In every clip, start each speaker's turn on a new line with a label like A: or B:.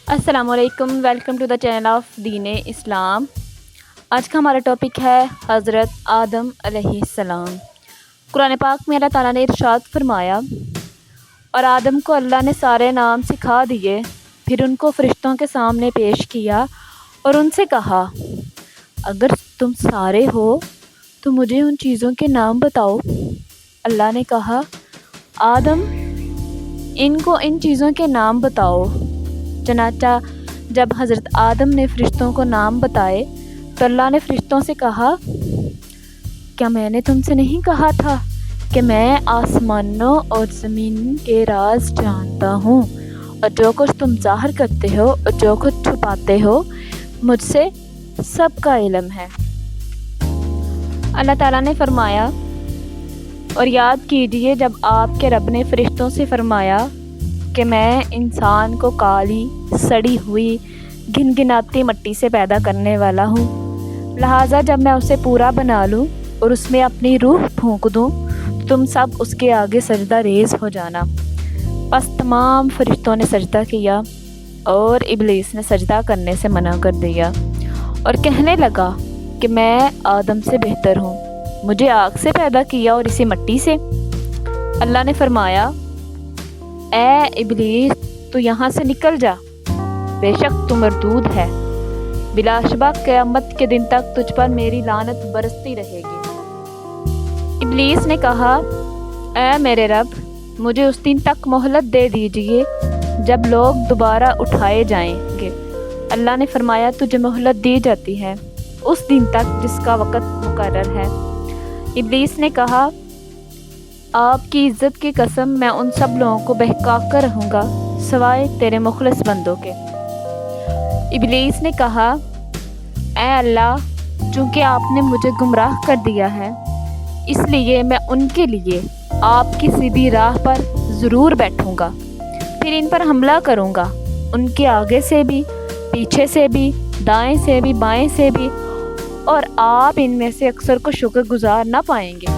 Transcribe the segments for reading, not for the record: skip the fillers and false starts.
A: السلام علیکم، welcome to the channel of Deen Islam. آج کا ہمارا ٹاپک ہے حضرت آدم علیہ السلام۔ قرآن پاک میں اللہ تعالیٰ نے ارشاد فرمایا، اور آدم کو اللہ نے سارے نام سکھا دیے، پھر ان کو فرشتوں کے سامنے پیش کیا اور ان سے کہا، اگر تم سارے ہو تو مجھے ان چیزوں کے نام بتاؤ۔ اللہ نے کہا، آدم ان کو ان چیزوں کے نام بتاؤ۔ چنانچہ جب حضرت آدم نے فرشتوں کو نام بتائے تو اللہ نے فرشتوں سے کہا، کیا میں نے تم سے نہیں کہا تھا کہ میں آسمانوں اور زمین کے راز جانتا ہوں، اور جو کچھ تم ظاہر کرتے ہو اور جو کچھ چھپاتے ہو مجھ سے سب کا علم ہے۔ اللہ تعالیٰ نے فرمایا، اور یاد کیجئے جب آپ کے رب نے فرشتوں سے فرمایا کہ میں انسان کو کالی سڑی ہوئی گنگناتی مٹی سے پیدا کرنے والا ہوں، لہٰذا جب میں اسے پورا بنا لوں اور اس میں اپنی روح پھونک دوں تو تم سب اس کے آگے سجدہ ریز ہو جانا۔ پس تمام فرشتوں نے سجدہ کیا اور ابلیس نے سجدہ کرنے سے منع کر دیا اور کہنے لگا کہ میں آدم سے بہتر ہوں، مجھے آگ سے پیدا کیا اور اسے مٹی سے۔ اللہ نے فرمایا، اے ابلیس تو یہاں سے نکل جا، بے شک تو مردود ہے، بلا شبہ قیامت کے دن تک تجھ پر میری لعنت برستی رہے گی۔ ابلیس نے کہا، اے میرے رب، مجھے اس دن تک مہلت دے دیجئے جب لوگ دوبارہ اٹھائے جائیں گے۔ اللہ نے فرمایا، تجھے مہلت دی جاتی ہے اس دن تک جس کا وقت مقرر ہے۔ ابلیس نے کہا، آپ کی عزت کی قسم میں ان سب لوگوں کو بہکا کر رہوں گا سوائے تیرے مخلص بندوں کے۔ ابلیس نے کہا، اے اللہ، چونکہ آپ نے مجھے گمراہ کر دیا ہے اس لیے میں ان کے لیے آپ کی سیدھی راہ پر ضرور بیٹھوں گا، پھر ان پر حملہ کروں گا، ان کے آگے سے بھی، پیچھے سے بھی، دائیں سے بھی، بائیں سے بھی، اور آپ ان میں سے اکثر کو شکر گزار نہ پائیں گے۔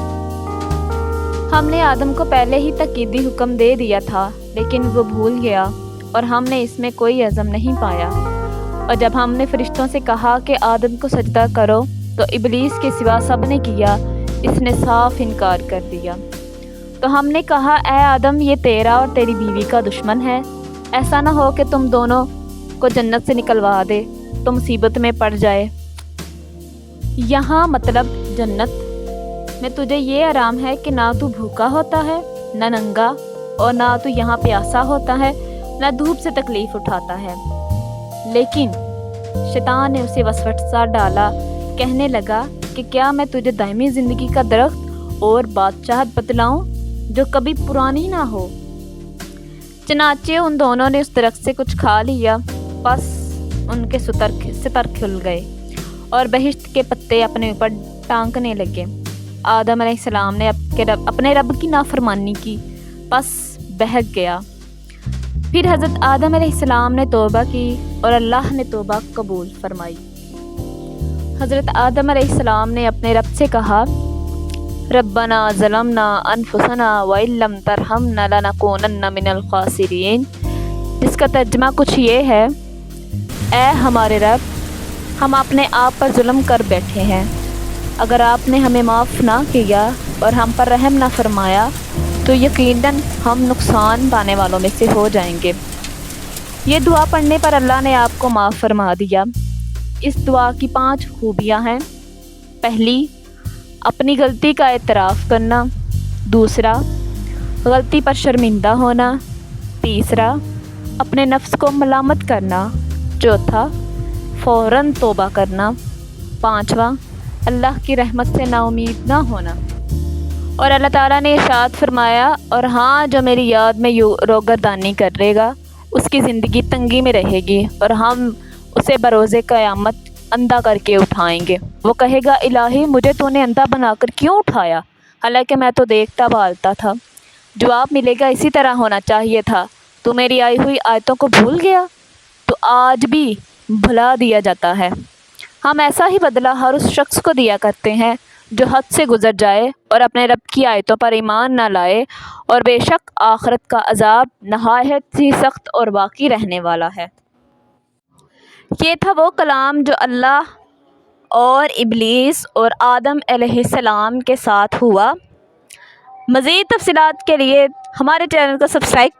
A: ہم نے آدم کو پہلے ہی تاکیدی حکم دے دیا تھا لیکن وہ بھول گیا اور ہم نے اس میں کوئی عزم نہیں پایا، اور جب ہم نے فرشتوں سے کہا کہ آدم کو سجدہ کرو تو ابلیس کے سوا سب نے کیا، اس نے صاف انکار کر دیا۔ تو ہم نے کہا، اے آدم، یہ تیرا اور تیری بیوی کا دشمن ہے، ایسا نہ ہو کہ تم دونوں کو جنت سے نکلوا دے تو مصیبت میں پڑ جائے۔ یہاں مطلب جنت میں تجھے یہ آرام ہے کہ نہ تو بھوکا ہوتا ہے، نہ ننگا، اور نہ تو یہاں پیاسا ہوتا ہے، نہ دھوپ سے تکلیف اٹھاتا ہے۔ لیکن شیطان نے اسے وسوسہ ڈالا، کہنے لگا کہ کیا میں تجھے دائمی زندگی کا درخت اور بادشاہت بتلاؤں جو کبھی پرانی نہ ہو؟ چنانچہ ان دونوں نے اس درخت سے کچھ کھا لیا، پس ان کے ستر کھل گئے اور بہشت کے پتے اپنے اوپر ٹانکنے لگے۔ آدم علیہ السلام نے اپنے رب کی نافرمانی کی، پس بہک گیا۔ پھر حضرت آدم علیہ السلام نے توبہ کی اور اللہ نے توبہ قبول فرمائی۔ حضرت آدم علیہ السلام نے اپنے رب سے کہا، ربنا ظلمنا انفسنا وَإِن لَّمْ تَرْحَمْنَا لَنَكُونَنَّ مِنَ الْخَاسِرِينَ، جس کا ترجمہ کچھ یہ ہے، اے ہمارے رب، ہم اپنے آپ پر ظلم کر بیٹھے ہیں، اگر آپ نے ہمیں معاف نہ کیا اور ہم پر رحم نہ فرمایا تو یقیناً ہم نقصان پانے والوں میں سے ہو جائیں گے۔ یہ دعا پڑھنے پر اللہ نے آپ کو معاف فرما دیا۔ اس دعا کی 5 خوبیاں ہیں۔ پہلی، اپنی غلطی کا اعتراف کرنا۔ دوسرا، غلطی پر شرمندہ ہونا۔ تیسرا، اپنے نفس کو ملامت کرنا۔ چوتھا، فوراً توبہ کرنا۔ پانچواں، اللہ کی رحمت سے نا امید نہ ہونا۔ اور اللہ تعالیٰ نے ارشاد فرمایا، اور ہاں جو میری یاد میں روگردانی کرے گا اس کی زندگی تنگی میں رہے گی اور ہم اسے بروز قیامت اندھا کر کے اٹھائیں گے۔ وہ کہے گا، الہی مجھے تو نے اندھا بنا کر کیوں اٹھایا، حالانکہ میں تو دیکھتا بھالتا تھا۔ جواب ملے گا، اسی طرح ہونا چاہیے تھا، تو میری آئی ہوئی آیتوں کو بھول گیا؟ تو آج بھی بھلا دیا جاتا ہے۔ ہم ایسا ہی بدلہ ہر اس شخص کو دیا کرتے ہیں جو حد سے گزر جائے اور اپنے رب کی آیتوں پر ایمان نہ لائے، اور بے شک آخرت کا عذاب نہایت ہی سخت اور باقی رہنے والا ہے۔ یہ تھا وہ کلام جو اللہ اور ابلیس اور آدم علیہ السلام کے ساتھ ہوا۔ مزید تفصیلات کے لیے ہمارے چینل کو سبسکرائب